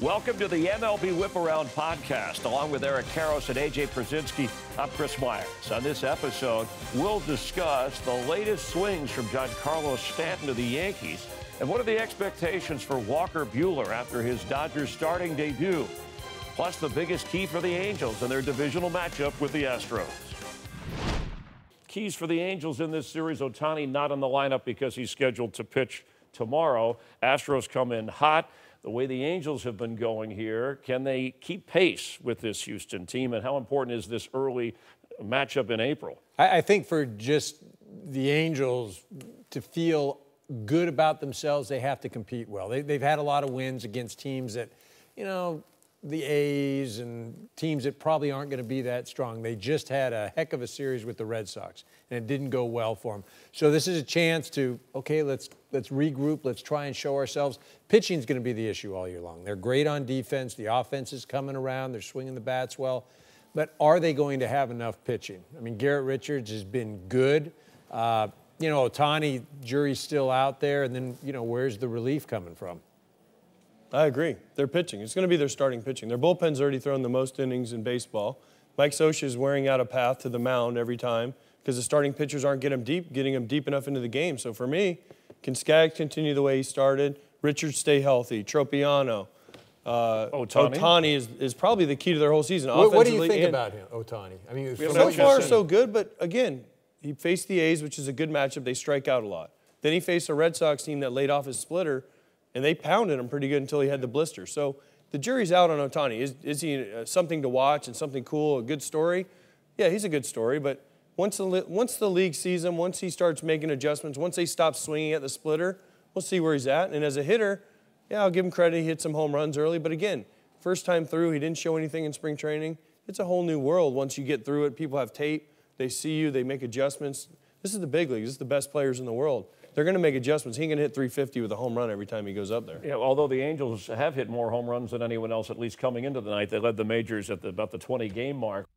Welcome to the MLB Whiparound podcast. Along with Eric Karros and A.J. Przinsky, I'm Chris Myers. On this episode, we'll discuss the latest swings from Giancarlo Stanton to the Yankees and what are the expectations for Walker Buehler after his Dodgers starting debut. Plus, the biggest key for the Angels in their divisional matchup with the Astros. Keys for the Angels in this series: Ohtani not in the lineup because he's scheduled to pitch tomorrow. Astros come in hot. The way the Angels have been going here, can they keep pace with this Houston team? And how important is this early matchup in April? I think for just the Angels to feel good about themselves, they have to compete well. They've had a lot of wins against teams that, you know, the A's and teams that probably aren't going to be that strong. They just had a heck of a series with the Red Sox, and it didn't go well for them. So this is a chance to, okay, let's regroup. Let's try and show ourselves. Pitching is going to be the issue all year long. They're great on defense. The offense is coming around. They're swinging the bats well. But are they going to have enough pitching? I mean, Garrett Richards has been good. You know, Ohtani, jury's still out there. And then, you know, where's the relief coming from? I agree. They're pitching. It's going to be their starting pitching. Their bullpen's already thrown the most innings in baseball. Mike Scioscia is wearing out a path to the mound every time because the starting pitchers aren't getting them deep enough into the game. So for me, can Skaggs continue the way he started? Richards stay healthy. Tropiano. Ohtani is probably the key to their whole season. What do you think about him, Ohtani? I mean, so far so good, but again, he faced the A's, which is a good matchup. They strike out a lot. Then he faced a Red Sox team that laid off his splitter, and they pounded him pretty good until he had the blister. So the jury's out on Ohtani. Is he something to watch and something cool, a good story? Yeah, he's a good story, but once the league sees him, once he starts making adjustments, once they stop swinging at the splitter, we'll see where he's at. And as a hitter, yeah, I'll give him credit. He hit some home runs early. But again, first time through, he didn't show anything in spring training. It's a whole new world once you get through it. People have tape. They see you. They make adjustments. This is the big league. This is the best players in the world. They're going to make adjustments. He can hit 350 with a home run every time he goes up there. Yeah, although the Angels have hit more home runs than anyone else, at least coming into the night. They led the majors at about the 20-game mark.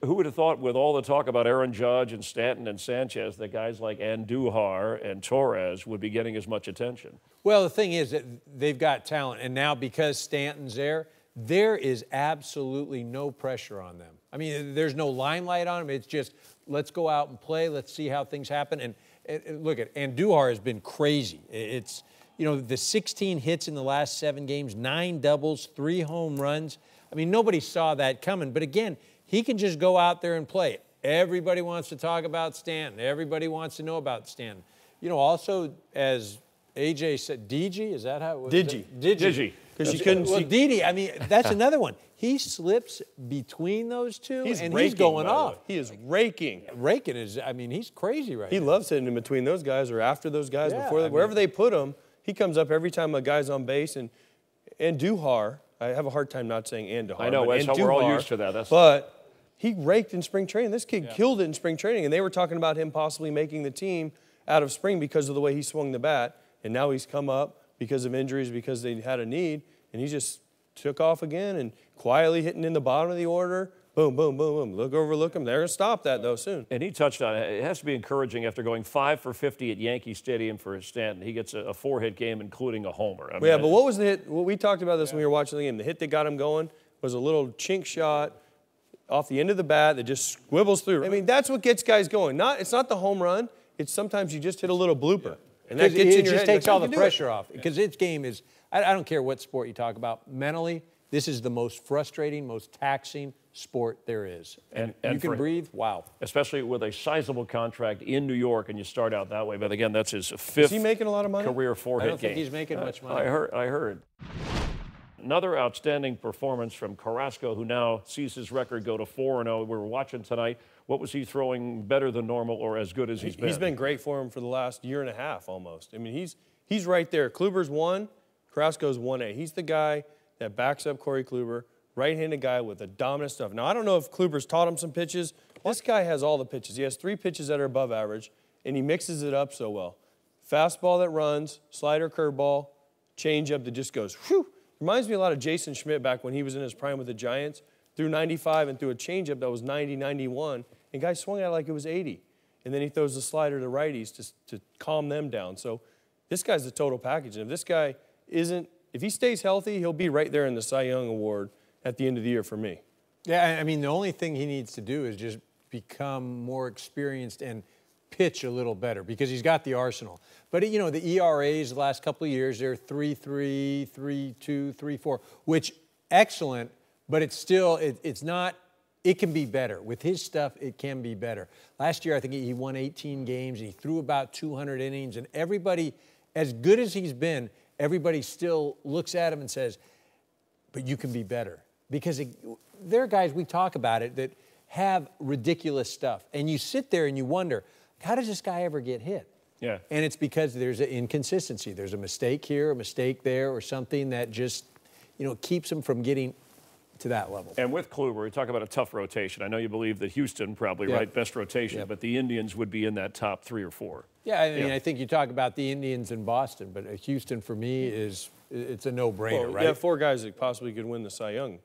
Who would have thought, with all the talk about Aaron Judge and Stanton and Sanchez, that guys like Andujar and Torres would be getting as much attention? Well, the thing is that they've got talent, and now because Stanton's there is absolutely no pressure on them. I mean, there's no limelight on them. It's just, let's go out and play. Let's see how things happen. And look at Andujar has been crazy. It's, you know, the 16 hits in the last 7 games, 9 doubles, 3 home runs. I mean, nobody saw that coming. But again, he can just go out there and play. Everybody wants to talk about Stanton. Everybody wants to know about Stanton. You know, also, as AJ said, DG, is that how it was? Digi. Because you couldn't see. Didi, I mean, that's another one. He slips between those two, he's going off. He is raking. Raking is, I mean, he's crazy right now. He loves hitting in between those guys or after those guys. Wherever they put him, he comes up every time a guy's on base. And Andujar, I have a hard time not saying Andujar. I know, we're all used to that. But he raked in spring training. This kid killed it in spring training. And they were talking about him possibly making the team out of spring because of the way he swung the bat. And now he's come up because of injuries, because they had a need. And he just took off again and quietly hitting in the bottom of the order. Boom, boom, boom, boom. Overlook him. They're going to stop that, though, soon. And he touched on it. It has to be encouraging after going 5 for 50 at Yankee Stadium for Stanton. He gets a 4-hit game, including a homer. I mean, but what was the hit? Well, we talked about this when we were watching the game. The hit that got him going was a little chink shot off the end of the bat that just squibbles through. I mean, that's what gets guys going. It's not the home run. It's sometimes you just hit a little blooper. And that gets in your head. It just takes all the pressure off. Because its game is, I don't care what sport you talk about, mentally, this is the most frustrating, most taxing sport there is. And you can breathe, wow. Especially with a sizable contract in New York, and you start out that way. But again, that's his 5th Is he making a lot of money? Career 4-hit game. I don't think he's making much money. I heard. Another outstanding performance from Carrasco, who now sees his record go to 4-0. We were watching tonight. What was he throwing better than normal or as good as he's been? He's been great for him for the last year and a half almost. I mean, he's right there. Kluber's 1, Carrasco's 1A. He's the guy that backs up Corey Kluber, right-handed guy with the dominant stuff. Now, I don't know if Kluber's taught him some pitches. This guy has all the pitches. He has 3 pitches that are above average, and he mixes it up so well. Fastball that runs, slider, curveball, changeup that just goes, whew. Reminds me a lot of Jason Schmidt back when he was in his prime with the Giants. Threw 95 and threw a changeup that was 90, 91, and guys swung at it like it was 80. And then he throws the slider to righties to calm them down. So this guy's the total package. And if this guy isn't if he stays healthy, he'll be right there in the Cy Young Award at the end of the year for me. Yeah, I mean, the only thing he needs to do is just become more experienced and pitch a little better because he's got the arsenal. But, you know, the ERAs the last couple of years, they're 3.3, 3.2, 3.4, which excellent, but it's still, it's not, it can be better. With his stuff, it can be better. Last year, I think he won 18 games, and he threw about 200 innings, and everybody, as good as he's been, everybody still looks at him and says, but you can be better. Because there are guys, we talk about it, that have ridiculous stuff. And you sit there and you wonder, how does this guy ever get hit? Yeah. And it's because there's an inconsistency. There's a mistake here, a mistake there, or something that just, you know, keeps him from getting to that level. And with Kluber, we talk about a tough rotation. I know you believe that Houston probably, right, best rotation, but the Indians would be in that top 3 or 4. Yeah, I mean, I think you talk about the Indians and Boston, but Houston for me it's a no-brainer, Well, right? You have 4 guys that possibly could win the Cy Young.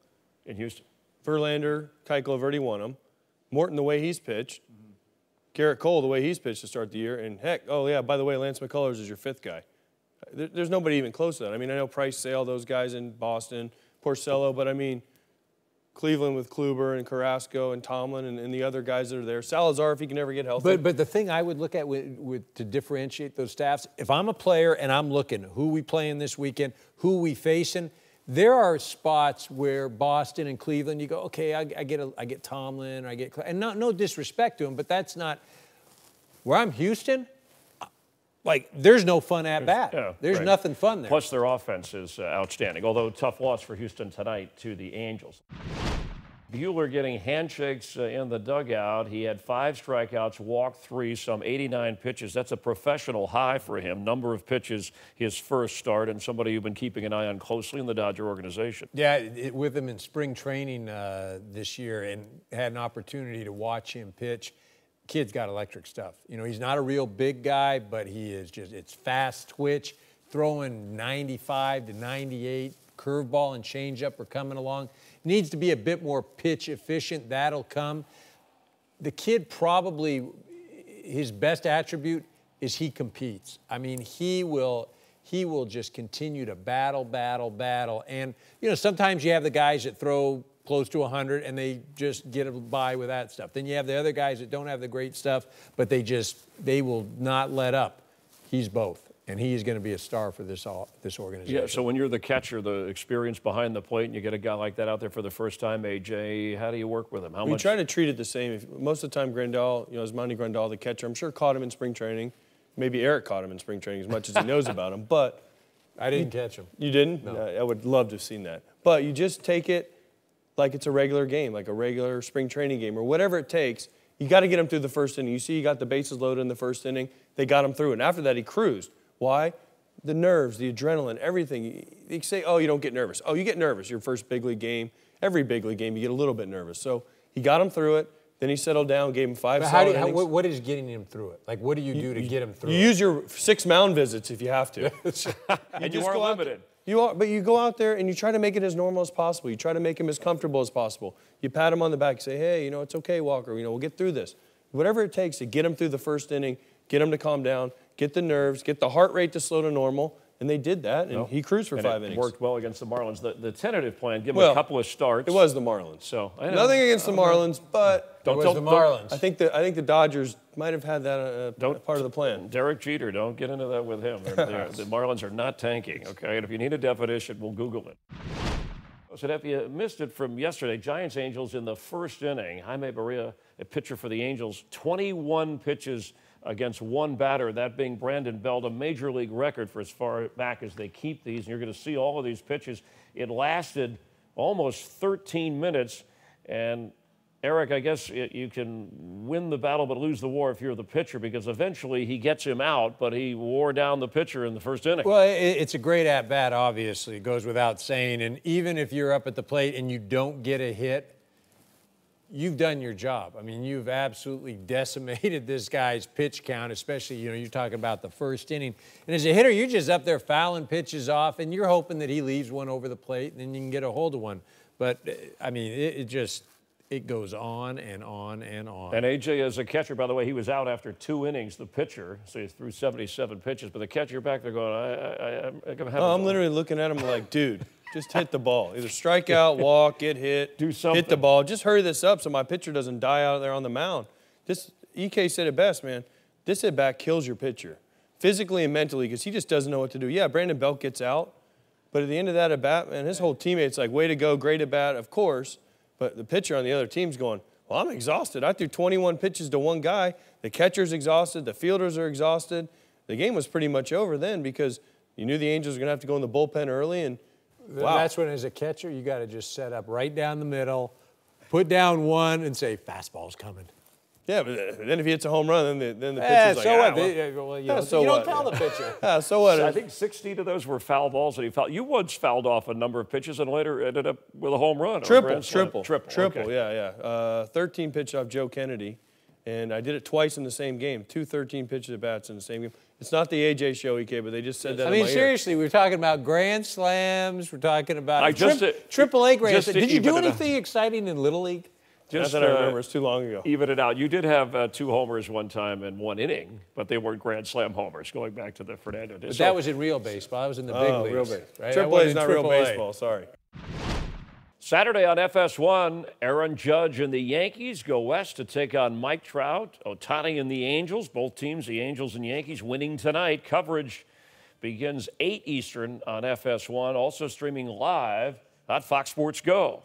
In Houston. Verlander, Keuchel have already won them. Morton, the way he's pitched. Garrett Cole, the way he's pitched to start the year. And heck, oh yeah, by the way, Lance McCullers is your 5th guy. There's nobody even close to that. I mean, I know Price, Sale, those guys in Boston, Porcello, but I mean, Cleveland with Kluber and Carrasco and Tomlin and the other guys that are there. Salazar, if he can ever get healthy. But the thing I would look at to differentiate those staffs, if I'm a player and I'm looking who we playing this weekend, who we facing, there are spots where Boston and Cleveland, you go, okay, I get Tomlin, and no disrespect to him, but that's not where I'm Houston. Like, there's no fun at bat. Yeah, there's nothing fun there. Plus, their offense is outstanding, although tough loss for Houston tonight to the Angels. Buehler getting handshakes in the dugout. He had 5 strikeouts, walked 3, some 89 pitches. That's a professional high for him. Number of pitches, his first start, and somebody you've been keeping an eye on closely in the Dodger organization. Yeah, with him in spring training this year and had an opportunity to watch him pitch. Kid's got electric stuff. You know, he's not a real big guy, but he is just, it's fast twitch, throwing 95 to 98, curveball and changeup are coming along. Needs to be a bit more pitch efficient. That'll come. The kid probably, his best attribute is he competes. I mean, he will just continue to battle. And, you know, sometimes you have the guys that throw close to 100 and they just get by with that stuff. Then you have the other guys that don't have the great stuff, but they will not let up. He's both. And he is going to be a star for this organization. Yeah, so when you're the catcher, the experience behind the plate, and you get a guy like that out there for the first time, AJ, how do you work with him? We try to treat it the same. Most of the time, Grandal, you know, Osmani Grandal, the catcher, I'm sure caught him in spring training. Maybe Eric caught him in spring training as much as he knows about him. But I didn't catch him. You didn't? No. I would love to have seen that. But you just take it like it's a regular game, like a regular spring training game or whatever it takes. You got to get him through the first inning. You see, you got the bases loaded in the first inning. They got him through. And after that, he cruised. Why? The nerves, the adrenaline, everything. You say, oh, you don't get nervous. Oh, you get nervous. Your first big league game. Every big league game, you get a little bit nervous. So he got him through it. Then he settled down, gave him 5 solid innings. What is getting him through it? Like, what do you do to get him through it? You use your 6 mound visits if you have to. And you are limited. But you go out there and you try to make it as normal as possible. You try to make him as comfortable as possible. You pat him on the back, say, hey, you know, it's okay, Walker. You know, we'll get through this. Whatever it takes to get him through the first inning, get him to calm down, get the nerves, get the heart rate to slow to normal. And they did that, and he cruised for 5 innings. It worked well against the Marlins. The tentative plan, give him a couple of starts. It was the Marlins. So nothing against the Marlins, but it was the Marlins. I think the Dodgers might have had that part of the plan. Derek Jeter, don't get into that with him. The Marlins are not tanking, okay? And if you need a definition, we'll Google it. So if you missed it from yesterday, Giants-Angels in the first inning. Jaime Barria, a pitcher for the Angels, 21 pitches against 1 batter, that being Brandon Belt, a major league record for as far back as they keep these. And you're going to see all of these pitches. It lasted almost 13 minutes. And Eric, I guess you can win the battle but lose the war if you're the pitcher, because eventually he gets him out, but he wore down the pitcher in the first inning. Well, it's a great at-bat, obviously. It goes without saying. And even if you're up at the plate and you don't get a hit, you've done your job. I mean, you've absolutely decimated this guy's pitch count, especially, you know, you're talking about the first inning. And as a hitter, you're just up there fouling pitches off, and you're hoping that he leaves one over the plate, and then you can get a hold of one. But, I mean, it goes on and on and on. And A.J. as a catcher, by the way, he was out after 2 innings, the pitcher, so he threw 77 pitches. But the catcher back there going, I'm literally looking at him like, dude, just hit the ball. Either strike out, walk, get hit, do something. Hit the ball. Just hurry this up so my pitcher doesn't die out there on the mound. EK said it best, man. This at-bat kills your pitcher, physically and mentally, because he just doesn't know what to do. Yeah, Brandon Belt gets out, but at the end of that at-bat, man, his whole teammate's like, way to go, great at-bat, of course. But the pitcher on the other team's going, well, I'm exhausted. I threw 21 pitches to one guy. The catcher's exhausted. The fielders are exhausted. The game was pretty much over then because you knew the Angels were going to have to go in the bullpen early. And wow. That's when, as a catcher, you got to just set up right down the middle, put down one, and say, fastball's coming. Yeah, but then if he hits a home run, then the pitcher's like, so what? So you what? don't tell the pitcher. So what? I think 16 of those were foul balls that he fouled. You once fouled off a number of pitches and later ended up with a home run. Triple. Okay. Yeah. 13 pitch off Joe Kennedy, and I did it twice in the same game. 2 13 pitches at bats in the same game. It's not the A.J. show, EK, but they just said that. I mean, seriously, we're talking about grand slams. We're talking about AAA grand slams. Did you do anything exciting in Little League? Just that I remember. It's too long ago. Even it out. You did have 2 homers one time in 1 inning, but they weren't Grand Slam homers, going back to the Fernando days. But that was in real baseball. That was in the big leagues. Real base. Right? AAA is not real baseball. Sorry. Saturday on FS1, Aaron Judge and the Yankees go west to take on Mike Trout, Ohtani and the Angels. Both teams, the Angels and Yankees, winning tonight. Coverage begins 8 Eastern on FS1, also streaming live on Fox Sports Go.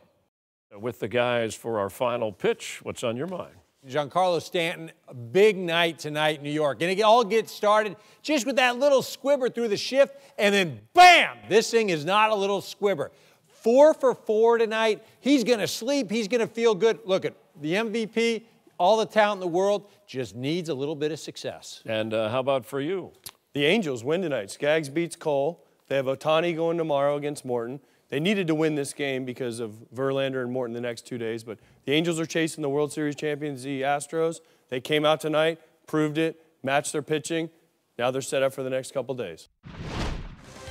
With the guys for our final pitch, what's on your mind? Giancarlo Stanton, a big night tonight in New York. And it all gets started just with that little squibber through the shift, and then bam! This thing is not a little squibber. 4 for 4 tonight. He's going to sleep. He's going to feel good. Look at the MVP, all the talent in the world, just needs a little bit of success. And how about for you? The Angels win tonight. Skaggs beats Cole. They have Ohtani going tomorrow against Morton. They needed to win this game because of Verlander and Morton the next 2 days, but the Angels are chasing the World Series champions, the Astros. They came out tonight, proved it, matched their pitching. Now they're set up for the next couple days.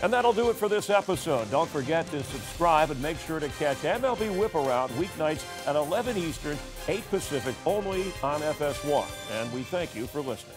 And that'll do it for this episode. Don't forget to subscribe and make sure to catch MLB Whiparound weeknights at 11 Eastern, 8 Pacific, only on FS1. And we thank you for listening.